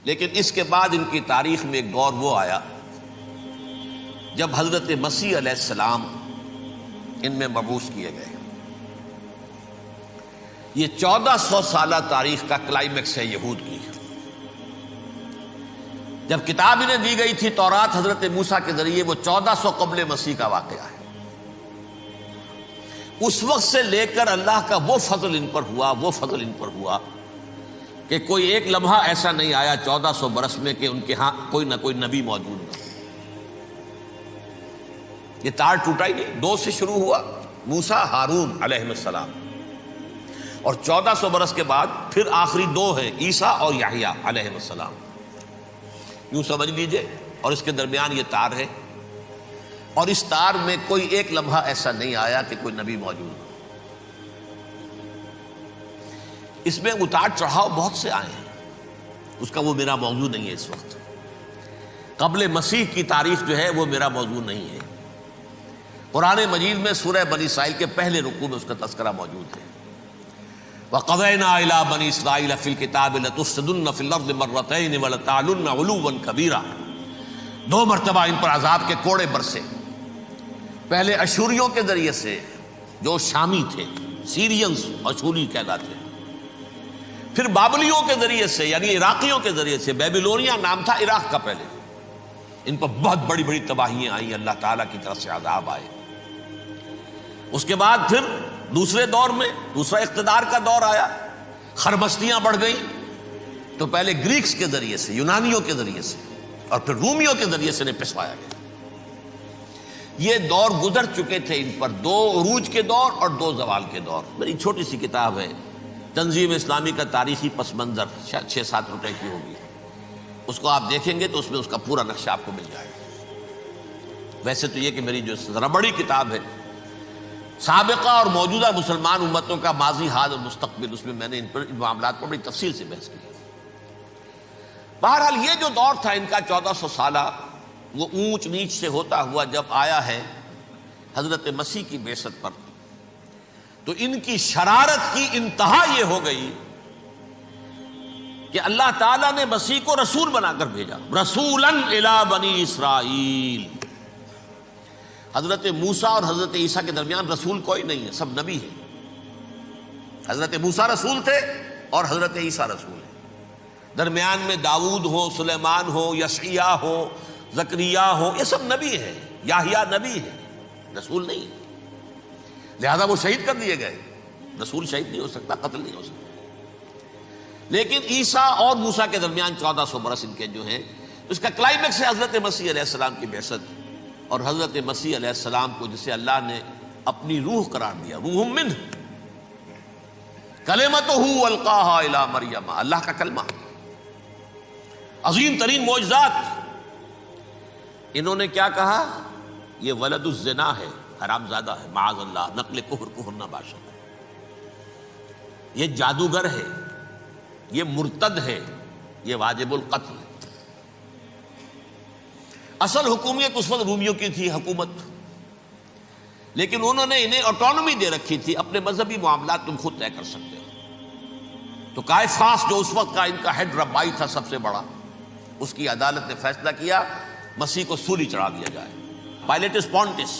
لیکن اس کے بعد ان کی تاریخ میں ایک دور وہ آیا جب حضرت مسیح علیہ السلام ان میں مبعوث کیے گئے۔ یہ 1400 سالہ تاریخ کا کلائمیکس ہے یہود کی۔ جب کتاب انہیں دی گئی تھی تورات حضرت موسیٰ کے ذریعے، وہ 1400 قبل مسیح کا واقعہ ہے۔ اس وقت سے لے کر اللہ کا وہ فضل ان پر ہوا کہ کوئی ایک لمحہ ایسا نہیں آیا 1400 برس میں کہ ان کے ہاں کوئی نہ کوئی نبی موجود نہ۔ یہ تار ٹوٹا ہی نہیں، 2 سے شروع ہوا، موسیٰ ہارون علیہ السلام، اور 1400 برس کے بعد پھر آخری 2 ہیں، عیسیٰ اور یحییٰ علیہ السلام، یوں سمجھ لیجئے۔ اور اس کے درمیان یہ تار ہے، اور اس تار میں کوئی ایک لمحہ ایسا نہیں آیا کہ کوئی نبی موجود ہو۔ اس میں اتار چڑھاؤ بہت سے آئے ہیں، اس کا وہ میرا موضوع نہیں ہے اس وقت۔ قبل مسیح کی تاریخ جو ہے وہ میرا موضوع نہیں ہے۔ قرآن مجید میں سورہ بنی اسرائیل کے پہلے رکوع میں اس کا تذکرہ موجود ہے۔ وَقَضَيْنَا إِلَىٰ بَنِي إِسْرَائِيلَ فِي الْكِتَابِ لَتُفْسِدُنَّ فِي الْأَرْضِ مَرَّتَيْنِ وَلَتَعْلُنَّ عُلُوًّا كَبِيرًا، 2 مرتبہ ان پر عذاب کے کوڑے برسے۔ پہلے اشوریوں کے ذریعے سے جو شامی تھے، سیرینز اشوری کہلاتے، پھر بابلیوں کے ذریعے سے یعنی عراقیوں کے ذریعے سے، بیبیلونیا نام تھا عراق کا پہلے، ان پر بہت بڑی بڑی تباہیاں آئیں، اللہ تعالیٰ کی طرف سے عذاب آئے۔ اس کے بعد پھر دوسرے دور میں دوسرا اقتدار کا دور آیا، خربستیاں بڑھ گئیں، تو پہلے گریکس کے ذریعے سے، یونانیوں کے ذریعے سے، اور پھر رومیوں کے ذریعے سے پسوایا گیا۔ یہ دور گزر چکے تھے ان پر، 2 عروج کے دور اور 2 زوال کے دور۔ میری چھوٹی سی کتاب ہے تنظیم اسلامی کا تاریخی پس منظر، شاید 6-7 روپے کی ہوگی، اس کو آپ دیکھیں گے تو اس میں اس کا پورا نقشہ آپ کو مل جائے گا۔ ویسے تو یہ کہ میری جو ذرا بڑی کتاب ہے سابقہ اور موجودہ مسلمان امتوں کا ماضی، حال اور مستقبل، اس میں نے ان معاملات پر بڑی تفصیل سے بحث کی۔ بہرحال یہ جو دور تھا ان کا 1400 سالہ، وہ اونچ نیچ سے ہوتا ہوا جب آیا ہے حضرت مسیح کی بعثت پر، تو ان کی شرارت کی انتہا یہ ہو گئی کہ اللہ تعالیٰ نے مسیح کو رسول بنا کر بھیجا، رسولاً الی بنی اسرائیل۔ حضرت موسیٰ اور حضرت عیسیٰ کے درمیان رسول کوئی نہیں ہے، سب نبی ہیں۔ حضرت موسیٰ رسول تھے اور حضرت عیسیٰ رسول ہیں۔ درمیان میں داؤد ہو، سلیمان ہو، یشعیاہ ہو، زکریا ہو، یہ سب نبی ہیں، یحییٰ نبی ہیں، رسول نہیں ہے۔ لہذا وہ شہید کر دیے گئے، رسول شہید نہیں ہو سکتا، قتل نہیں ہو سکتا۔ لیکن عیسیٰ اور موسیٰ کے درمیان 1400 برس ان کے جو ہیں، اس کا کلائمیکس ہے حضرت مسیح علیہ السلام کی بعثت، اور حضرت مسیح علیہ السلام کو جسے اللہ نے اپنی روح قرار دیا، روح منہ، کلمتہ القاہا الی مریم، اللہ کا کلمہ، عظیم ترین معجزات۔ انہوں نے کیا کہا؟ یہ ولد الزنا ہے، حرام زادہ ہے، معاذ اللہ، نقل کفر نہ باشد، یہ جادوگر ہے، یہ مرتد ہے، یہ واجب القتل ہے۔ اصل حکومت اس وقت رومیوں کی تھی حکومت، لیکن انہوں نے انہیں آٹونومی دے رکھی تھی، اپنے مذہبی معاملات تم خود طے کر سکتے ہو۔ تو کائفاس جو اس وقت کا ان کا ہیڈ ربائی تھا سب سے بڑا، اس کی عدالت نے فیصلہ کیا مسیح کو سولی چڑھا دیا جائے۔ پائلیٹس پونٹس،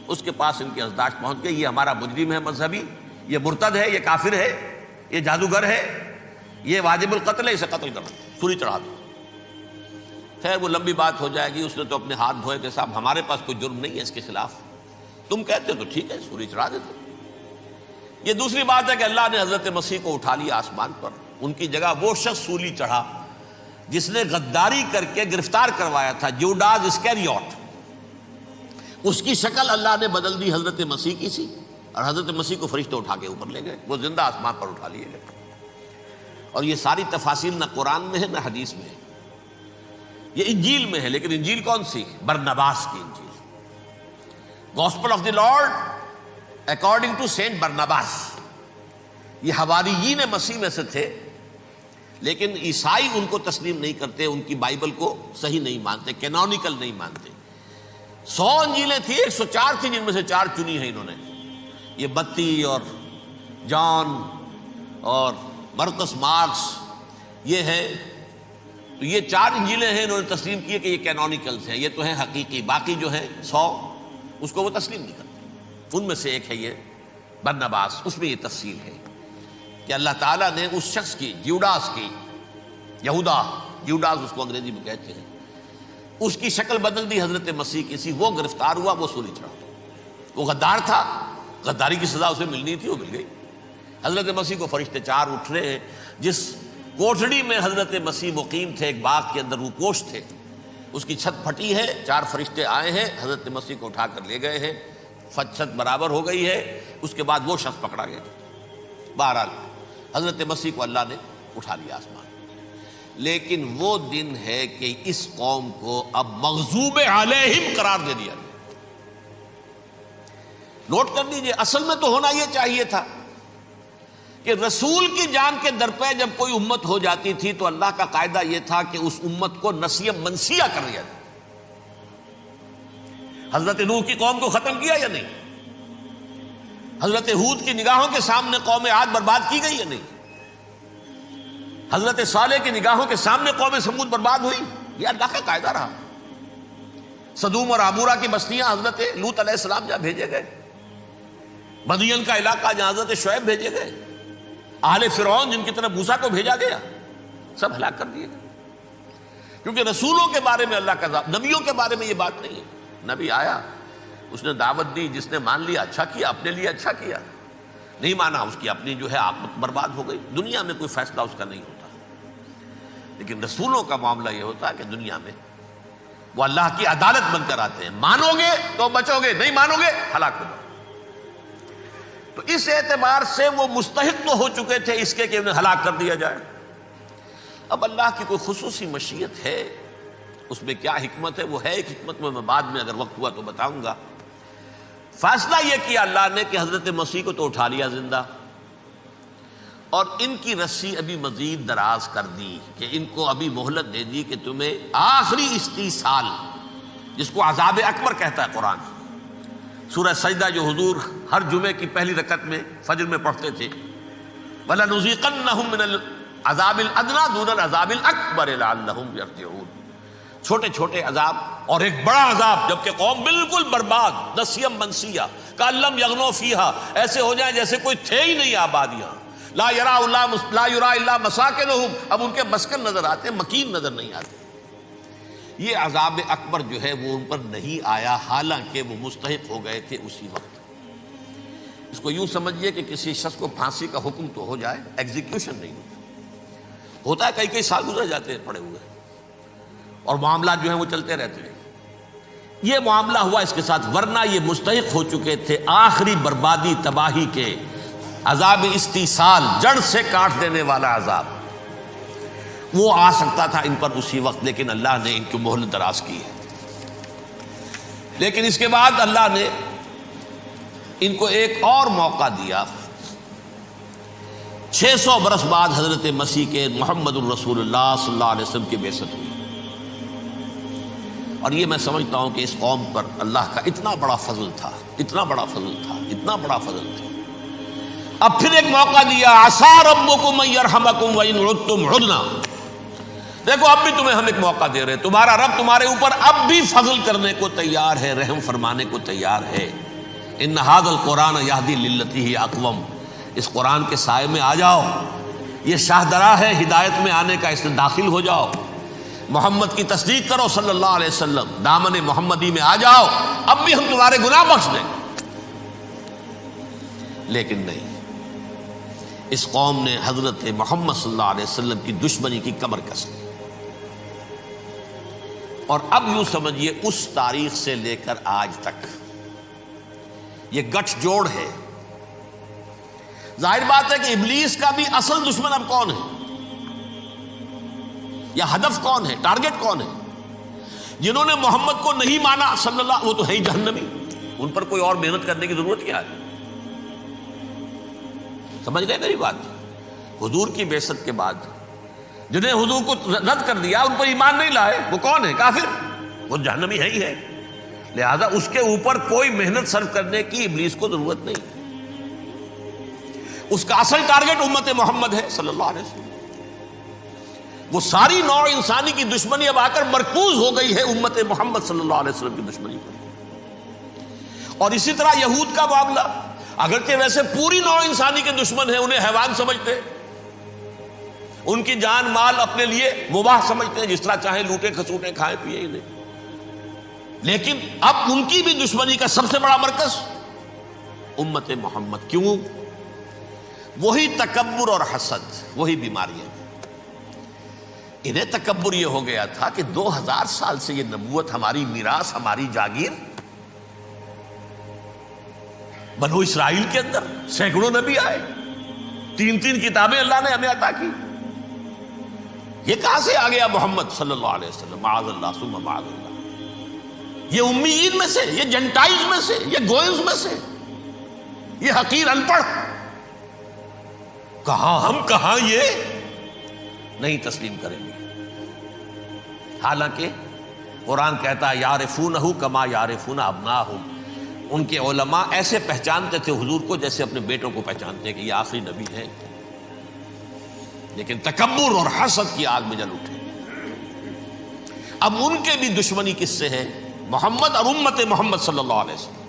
اس کے پاس ان کی ازداش پہنچ گئی، یہ ہمارا مجرم ہے مذہبی، یہ مرتد ہے، یہ کافر ہے، یہ جادوگر ہے، یہ واجب القتل ہے، اسے قتل کرو، سولی چڑھا دو۔ خیر وہ لمبی بات ہو جائے گی، اس نے تو اپنے ہاتھ دھوئے کہ صاحب ہمارے پاس کوئی جرم نہیں ہے اس کے خلاف، تم کہتے ہو تو ٹھیک ہے، سولی چڑھا دیتے۔ یہ دوسری بات ہے کہ اللہ نے حضرت مسیح کو اٹھا لیا آسمان پر، ان کی جگہ وہ شخص سولی چڑھا جس نے غداری کر کے گرفتار کروایا تھا، جوڈاس اسکیریوٹ، اس کی شکل اللہ نے بدل دی، حضرت مسیح کی سی، اور حضرت مسیح کو فرشتے اٹھا کے اوپر لے گئے، وہ زندہ آسمان پر اٹھا لیے گئے۔ اور یہ ساری تفاصیل نہ قرآن میں ہے نہ حدیث میں ہے، یہ انجیل میں ہے، لیکن انجیل کون سی؟ برنباس کی انجیل، gospel of the Lord according to Saint Barnabas. یہ حواریین مسیح میں سے تھے، لیکن عیسائی ان کو تسلیم نہیں کرتے، ان کی بائبل کو صحیح نہیں مانتے، کینونیکل نہیں مانتے۔ 100 انجیلیں تھیں، 104 تھیں، جن میں سے 4 چنی ہیں انہوں نے، یہ بتی اور جان اور مرکس مارکس، یہ ہے تو یہ 4 انجیلیں ہیں، انہوں نے تسلیم کیے کہ یہ کینونیکلز ہیں، یہ تو ہیں حقیقی، باقی جو ہیں 100 اس کو وہ تسلیم نہیں کرتے۔ ان میں سے ایک ہے یہ برنباس، اس میں یہ تفصیل ہے کہ اللہ تعالیٰ نے اس شخص کی، جیوڈاس کی، جیوڈاس اس کو انگریزی میں کہتے ہیں، اس کی شکل بدل دی حضرت مسیح کی سی، وہ گرفتار ہوا، وہ سولی چڑھا۔ وہ غدار تھا، غداری کی سزا اسے ملنی تھی، وہ مل گئی۔ حضرت مسیح کو فرشتے 4 اٹھ رہے ہیں، جس کوٹڑی میں حضرت مسیح مقیم تھے، ایک باغ کے اندر روپوش تھے، اس کی چھت پھٹی ہے، 4 فرشتے آئے ہیں، حضرت مسیح کو اٹھا کر لے گئے ہیں، چھت برابر ہو گئی ہے، اس کے بعد وہ شخص پکڑا گیا۔ بہرحال حضرت مسیح کو اللہ نے اٹھا لیا آسمان۔ لیکن وہ دن ہے کہ اس قوم کو اب مغضوب علیہم قرار دے دیا۔ نوٹ کر لیجئے، اصل میں تو ہونا یہ چاہیے تھا کہ رسول کی جان کے درپے جب کوئی امت ہو جاتی تھی تو اللہ کا قاعدہ یہ تھا کہ اس امت کو نسیہ منسیہ کر دیا جائے۔ حضرت نوح کی قوم کو ختم کیا یا نہیں؟ حضرت ہود کی نگاہوں کے سامنے قوم عاد برباد کی گئی یا نہیں؟ حضرت صالح کی نگاہوں کے سامنے قوم سمود برباد ہوئی؟ یہ اللہ کا قاعدہ رہا۔ سدوم اور عمورہ کی بستیاں حضرت لوط علیہ السلام جہاں بھیجے گئے، مدین کا علاقہ جہاں حضرت شعیب بھیجے گئے، اہل فرعون جن کی طرف موسیٰ کو بھیجا گیا، سب ہلاک کر دیے گئے۔ کیونکہ رسولوں کے بارے میں اللہ کا نبیوں کے بارے میں یہ بات نہیں ہے۔ نبی آیا، اس نے دعوت دی، جس نے مان لیا اچھا کیا، اپنے لیے اچھا کیا، نہیں مانا اس کی اپنی جو ہے آپت برباد ہو گئی۔ دنیا میں کوئی فیصلہ اس کا نہیں ہوتا، لیکن رسولوں کا معاملہ یہ ہوتا ہے کہ دنیا میں وہ اللہ کی عدالت بن کر آتے ہیں، مانو گے تو بچو گے، نہیں مانو گے ہلاک ہو جاؤ۔ تو اس اعتبار سے وہ مستحق تو ہو چکے تھے اس کے کہ انہیں ہلاک کر دیا جائے۔ اب اللہ کی کوئی خصوصی مشیت ہے، اس میں کیا حکمت ہے، وہ ہے ایک حکمت، میں بعد میں اگر وقت ہوا تو بتاؤں گا۔ فیصلہ یہ کیا اللہ نے کہ حضرت مسیح کو تو اٹھا لیا زندہ، اور ان کی رسی ابھی مزید دراز کر دی، کہ ان کو ابھی مہلت دے دی کہ تمہیں آخری استیصال، جس کو عذاب اکبر کہتا ہے قرآن، سورہ سجدہ جو حضور ہر جمعے کی پہلی رکعت میں فجر میں پڑھتے تھے، وَلَنُذِيقَنَّهُم مِّنَ الْعَذَابِ الْأَدْنَىٰ دُونَ الْعَذَابِ الْأَكْبَرِ لَعَلَّهُمْ يَرْجِعُونَ۔ چھوٹے چھوٹے عذاب اور ایک بڑا عذاب، جبکہ قوم بالکل برباد، نسیم منسیہ، کأن لم یغنوا فیہا، ایسے ہو جائیں جیسے کوئی تھے ہی نہیں آباد یہاں۔ لا یرا الا مساکنہم، اب ان کے مسکن نظر آتے ہیں، مکین نظر نہیں آتے۔ یہ عذاب اکبر جو ہے وہ ان پر نہیں آیا، حالانکہ وہ مستحق ہو گئے تھے اسی وقت۔ اس کو یوں سمجھیے کہ کسی شخص کو پھانسی کا حکم تو ہو جائے، ایگزیکیوشن نہیں ہوتا ہے، کئی سال گزر جاتے ہیں پڑے ہوئے، اور معاملات جو ہیں وہ چلتے رہتے ہیں۔ یہ معاملہ ہوا اس کے ساتھ، ورنہ یہ مستحق ہو چکے تھے آخری بربادی تباہی کے، عذاب استیصال، جڑ سے کاٹ دینے والا عذاب، وہ آ سکتا تھا ان پر اسی وقت، لیکن اللہ نے ان کی مہلت دراز کی ہے۔ لیکن اس کے بعد اللہ نے ان کو ایک اور موقع دیا۔ 600 برس بعد حضرت مسیح کے محمد الرسول اللہ صلی اللہ علیہ وسلم کی بعثت ہوئی، اور یہ میں سمجھتا ہوں کہ اس قوم پر اللہ کا اتنا بڑا فضل تھا، اتنا بڑا فضل تھا، اتنا بڑا فضل تھا۔ اب پھر ایک موقع دیا، عسیٰ ربکم ان یرحمکم وان عدتم عدنا، دیکھو اب بھی تمہیں ہم ایک موقع دے رہے ہیں، تمہارا رب تمہارے اوپر اب بھی فضل کرنے کو تیار ہے، رحم فرمانے کو تیار ہے۔ ان ھذا القرآن یہدی للتی ہی اقوم، اس قرآن کے سائے میں آ جاؤ، یہ شاہدرا ہے ہدایت میں آنے کا، اس میں داخل ہو جاؤ، محمد کی تصدیق کرو صلی اللہ علیہ وسلم، دامن محمدی میں آ جاؤ، اب بھی ہم تمہارے گناہ بخش دیں۔ لیکن نہیں، اس قوم نے حضرت محمد صلی اللہ علیہ وسلم کی دشمنی کی کمر کس لی، اور اب یوں سمجھیے اس تاریخ سے لے کر آج تک یہ گٹھ جوڑ ہے۔ ظاہر بات ہے کہ ابلیس کا بھی اصل دشمن اب کون ہے، یا ہدف کون ہے، ٹارگٹ کون ہے؟ جنہوں نے محمد کو نہیں مانا صلی اللہ، وہ تو ہے ہی جہنمی، ان پر کوئی اور محنت کرنے کی ضرورت کیا ہے؟ سمجھ گئے میری بات؟ حضور کی بعثت کے بعد جنہیں حضور کو رد کر دیا، ان پر ایمان نہیں لائے، وہ کون ہے؟ کافر، وہ جہنمی ہے ہی ہے۔ لہذا اس کے اوپر کوئی محنت صرف کرنے کی ابلیس کو ضرورت نہیں، اس کا اصل ٹارگٹ امت محمد ہے صلی اللہ علیہ وسلم۔ وہ ساری نوع انسانی کی دشمنی اب آ کر مرکوز ہو گئی ہے امت محمد صلی اللہ علیہ وسلم کی دشمنی پر۔ اور اسی طرح یہود کا معاملہ، اگرچہ ویسے پوری نوع انسانی کے دشمن ہیں، انہیں حیوان سمجھتے، ان کی جان مال اپنے لیے مباح سمجھتے ہیں، جس طرح چاہیں لوٹے کھسوٹے کھائیں پیئے انہیں، لیکن اب ان کی بھی دشمنی کا سب سے بڑا مرکز امت محمد۔ کیوں؟ وہی تکبر اور حسد، وہی بیماریاں۔ انہیں تکبر یہ ہو گیا تھا کہ 2000 سال سے یہ نبوت ہماری میراث، ہماری جاگیر، بنو اسرائیل کے اندر سینکڑوں نبی آئے، 3 کتابیں اللہ نے ہمیں عطا کی، یہ کہاں سے آ گیا محمد صلی اللہ علیہ وسلم؟ معاذ اللہ ثم معاذ اللہ، یہ امیین میں سے، یہ جنٹائلز میں سے، یہ گوئنز میں سے، یہ حقیر ان پڑھ، کہاں ہم کہاں یہ نہیں تسلیم کریں گے۔ حالانکہ قرآن کہتا ہے یعرفونہ کما یعرفون ابناہم، ان کے علماء ایسے پہچانتے تھے حضور کو جیسے اپنے بیٹوں کو پہچانتے ہیں کہ یہ آخری نبی ہے، لیکن تکبر اور حسد کی آگ میں جل اٹھے۔ اب ان کے بھی دشمنی کس سے ہے؟ محمد اور امت محمد صلی اللہ علیہ وسلم۔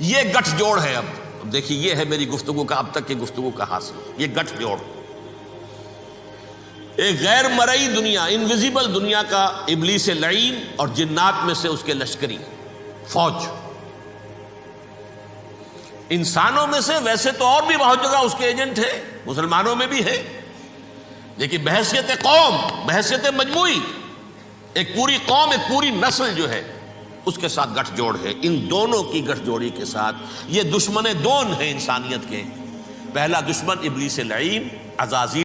یہ گٹھ جوڑ ہے۔ اب دیکھیے، یہ ہے میری گفتگو کا اب تک کی گفتگو کا حاصل، یہ گٹھ جوڑ، ایک غیر مرئی دنیا، انویزیبل دنیا کا ابلیس لعین اور جنات میں سے اس کے لشکری فوج، انسانوں میں سے ویسے تو اور بھی بہت جگہ اس کے ایجنٹ ہیں، مسلمانوں میں بھی ہے، لیکن بحیثیت قوم، بحیثیت مجموعی، ایک پوری قوم، ایک پوری نسل جو ہے اس کے ساتھ گٹھ جوڑ ہے۔ ان دونوں کی گٹھ جوڑی کے ساتھ یہ دشمن دون ہیں انسانیت کے۔ پہلا دشمن ابلیس لعین، عزازیل